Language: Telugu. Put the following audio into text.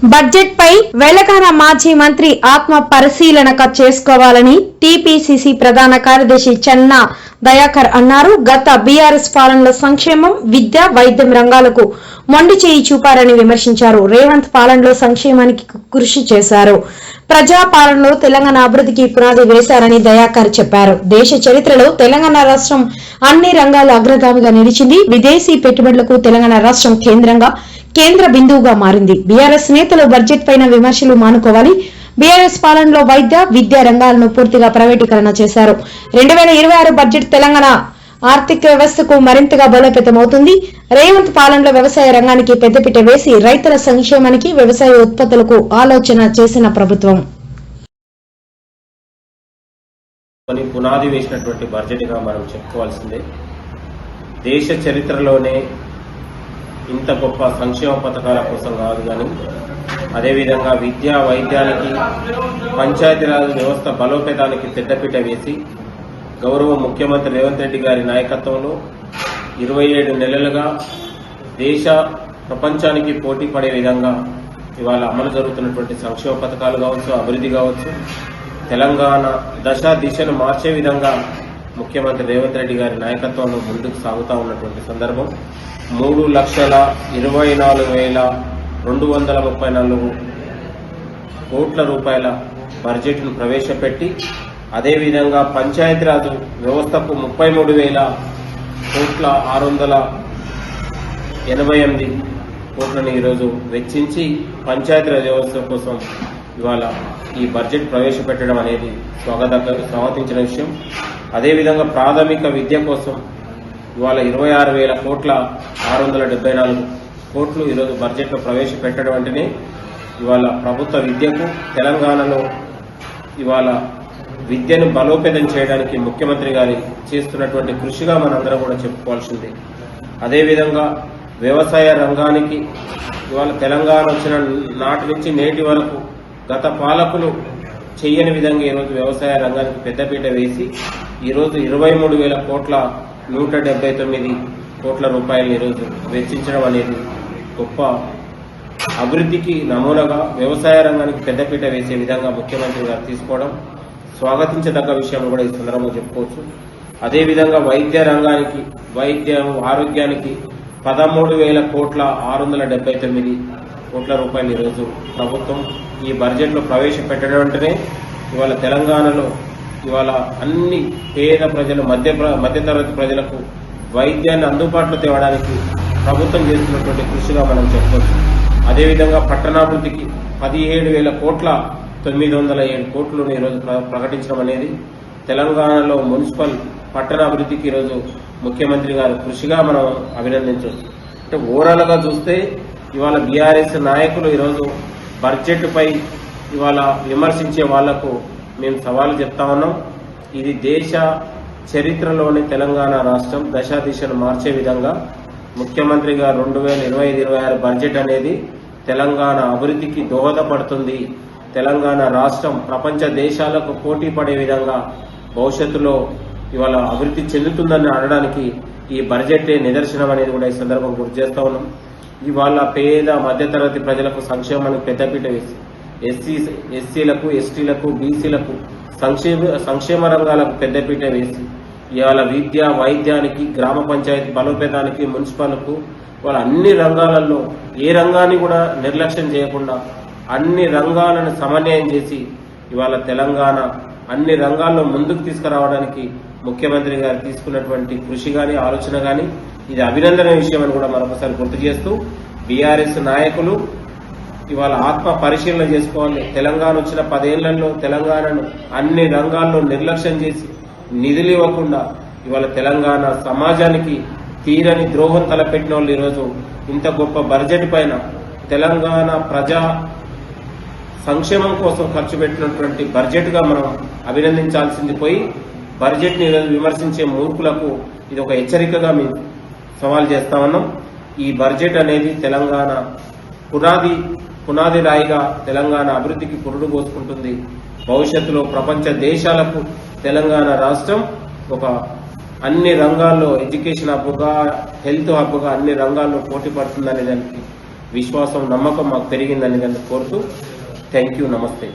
బడ్జెట్ పై వెలకాన మాజీ మంత్రి ఆత్మ పరిశీలన చేసుకోవాలని టీపీసీసీ ప్రధాన కార్యదర్శి చెన్నా దయాకర్ అన్నారు. గత బీఆర్ఎస్ పాలనలో సంక్షేమం, విద్య, వైద్యం రంగాలకు మొండి చేయి చూపారని విమర్శించారు. రేవంత్ పాలనలో సంక్షేమానికి కృషి చేశారు. ప్రజా పాలనలో తెలంగాణ అభివృద్ధికి పునాది వేశారని దయాకర్ చెప్పారు. దేశ చరిత్రలో తెలంగాణ రాష్ట్రం అన్ని రంగాల అగ్రగామిగా నిలిచింది. విదేశీ పెట్టుబడులకు తెలంగాణ రాష్ట్రం కేంద్ర బిందువుగా మారింది. బీఆర్ఎస్ నేతలు బడ్జెట్ పైన విమర్శలు మానుకోవాలి. బీఆర్ఎస్ పాలనలో వైద్య, విద్యా రంగాలను పూర్తిగా ప్రైవేటీకరణ చేశారు. 2026 బడ్జెట్ తెలంగాణ ఆర్థిక వ్యవస్థకు మరింతగా బలోపేతమవుతుంది. రేవంత్ పాలనలో వ్యవసాయ రంగానికి పెద్దపీట వేసి రైతుల సంక్షేమానికి, వ్యవసాయ ఉత్పత్తులకు ఆలోచన చేసిన ప్రభుత్వం. పునాది వేసినటువంటి బడ్జెట్ గా మనం చెప్పుకోవాల్సిందే. దేశ చరిత్రలోనే ఇంత గొప్ప సంక్షేమ పథకాల కోసం కాదు కానీ అదేవిధంగా విద్యా, వైద్యానికి, పంచాయతీరాజ్ వ్యవస్థ బలోపేతానికి పెద్దపీట వేసి గౌరవ ముఖ్యమంత్రి రేవంత్ రెడ్డి గారి నాయకత్వంలో 27 నెలలుగా ప్రపంచానికి పోటీ పడే విధంగా ఇవాళ అమలు జరుగుతున్నటువంటి సంక్షేమ పథకాలు కావచ్చు, అభివృద్ధి కావచ్చు, తెలంగాణ దిశను మార్చే విధంగా ముఖ్యమంత్రి రేవంత్ రెడ్డి గారి నాయకత్వంలో ముందుకు సాగుతూ ఉన్నటువంటి సందర్భం. 3,24,234 కోట్ల రూపాయల బడ్జెట్ను ప్రవేశపెట్టి అదేవిధంగా పంచాయతీరాజ్ వ్యవస్థకు 33,688 కోట్లను ఈరోజు వెచ్చించి పంచాయతీరాజ్ వ్యవస్థ కోసం ఇవాళ ఈ బడ్జెట్ ప్రవేశపెట్టడం అనేది స్వాగతించిన విషయం. అదేవిధంగా ప్రాథమిక విద్య కోసం ఇవాళ 26,674 కోట్లు ఈరోజు బడ్జెట్లో ప్రవేశపెట్టడం అంటేనే ఇవాళ ప్రభుత్వ విద్యకు, తెలంగాణలో ఇవాళ విద్యను బలోపేతం చేయడానికి ముఖ్యమంత్రి గారి చేస్తున్నటువంటి కృషిగా మనందరం కూడా చెప్పుకోవాల్సిందే. అదేవిధంగా వ్యవసాయ రంగానికి ఇవాళ తెలంగాణ వచ్చిన నాటి నుంచి నేటి వరకు గత పాలకులు చేయని విధంగా ఈరోజు వ్యవసాయ రంగానికి పెద్దపీట వేసి ఈరోజు 23,000 కోట్ల 179 కోట్ల రూపాయలు ఈరోజు వెచ్చించడం అనేది గొప్ప అభివృద్ధికి నమూనాగా వ్యవసాయ రంగానికి పెద్దపీట వేసే విధంగా ముఖ్యమంత్రి గారు తీసుకోవడం స్వాగతించదగ్గ విషయం కూడా ఈ సందర్భంగా చెప్పుకోవచ్చు. అదేవిధంగా వైద్య రంగానికి, ఆరోగ్యానికి 13,679 కోట్ల రూపాయలు ఈరోజు ప్రభుత్వం ఈ బడ్జెట్లో ప్రవేశపెట్టడం అంటేనే ఇవాళ తెలంగాణలో ఇవాళ అన్ని పేద ప్రజలు, మధ్యతరగతి ప్రజలకు వైద్యాన్ని అందుబాటులో తేవడానికి ప్రభుత్వం చేస్తున్నటువంటి కృషిగా మనం చెప్పవచ్చు. అదేవిధంగా పట్టణాభివృద్ధికి 17,907 కోట్లను ఈరోజు ప్రకటించడం అనేది తెలంగాణలో మున్సిపల్ పట్టణాభివృద్ధికి ఈరోజు ముఖ్యమంత్రి గారు కృషిగా మనం అభినందించవచ్చు. అంటే ఓవరాల్ గా చూస్తే ఇవాళ బీఆర్ఎస్ నాయకులు ఈరోజు బడ్జెట్ పై ఇవాళ విమర్శించే వాళ్లకు మేము సవాలు చెప్తా ఉన్నాం. ఇది దేశ చరిత్రలోని తెలంగాణ రాష్ట్రం దిశను మార్చే విధంగా ముఖ్యమంత్రి గారు 2025-26 బడ్జెట్ అనేది తెలంగాణ అభివృద్ధికి దోహదపడుతుంది. తెలంగాణ రాష్ట్రం ప్రపంచ దేశాలకు పోటీ పడే విధంగా భవిష్యత్తులో ఇవాళ అభివృద్ధి చెందుతుందని అనడానికి ఈ బడ్జెటే నిదర్శనం అనేది కూడా ఈ సందర్భం గుర్తు చేస్తా ఉన్నాం. ఇవాళ పేద మధ్యతరగతి ప్రజలకు సంక్షేమానికి పెద్దపీట వేసి ఎస్సీలకు, ఎస్టీలకు, బీసీలకు సంక్షేమ రంగాలకు పెద్దపీట వేసి ఇవాళ విద్య, వైద్యానికి, గ్రామ పంచాయతీ బలోపేతానికి, మున్సిపల్కు వాళ్ళ అన్ని రంగాలలో ఏ రంగాన్ని కూడా నిర్లక్ష్యం చేయకుండా అన్ని రంగాలను సమన్వయం చేసి ఇవాళ తెలంగాణ అన్ని రంగాల్లో ముందుకు తీసుకురావడానికి ముఖ్యమంత్రి గారు తీసుకున్నటువంటి కృషి కానీ, ఆలోచన కానీ ఇది అభినందన విషయం అని కూడా మరొకసారి గుర్తు చేస్తూ బీఆర్ఎస్ నాయకులు ఇవాళ ఆత్మ పరిశీలన చేసుకోవాలి. తెలంగాణ వచ్చిన 10 ఏళ్లలో తెలంగాణను అన్ని రంగాల్లో నిర్లక్ష్యం చేసి నిధులు ఇవ్వకుండా ఇవాళ తెలంగాణ సమాజానికి తీరని ద్రోహం తలపెట్టిన వాళ్ళు ఈరోజు ఇంత గొప్ప బడ్జెట్ పైన తెలంగాణ ప్రజా సంక్షేమం కోసం ఖర్చు పెట్టినటువంటి బడ్జెట్ గా మనం అభినందించాల్సింది పోయి బడ్జెట్ ని విమర్శించే మూర్ఖులకు ఇది ఒక హెచ్చరికగా మేము సవాల్ చేస్తా ఉన్నాం. ఈ బడ్జెట్ అనేది తెలంగాణ పునాది రాయిగా తెలంగాణ అభివృద్ధికి పురుడు పోసుకుంటుంది. భవిష్యత్తులో ప్రపంచ దేశాలకు తెలంగాణ రాష్ట్రం ఒక అన్ని రంగాల్లో ఎడ్యుకేషన్ హబ్గా, హెల్త్ హబ్గా అన్ని రంగాల్లో పోటీ పడుతుందనే దానికి విశ్వాసం నమ్మకం మాకు పెరిగిందని కోరుతూ థ్యాంక్ యూ, నమస్తే.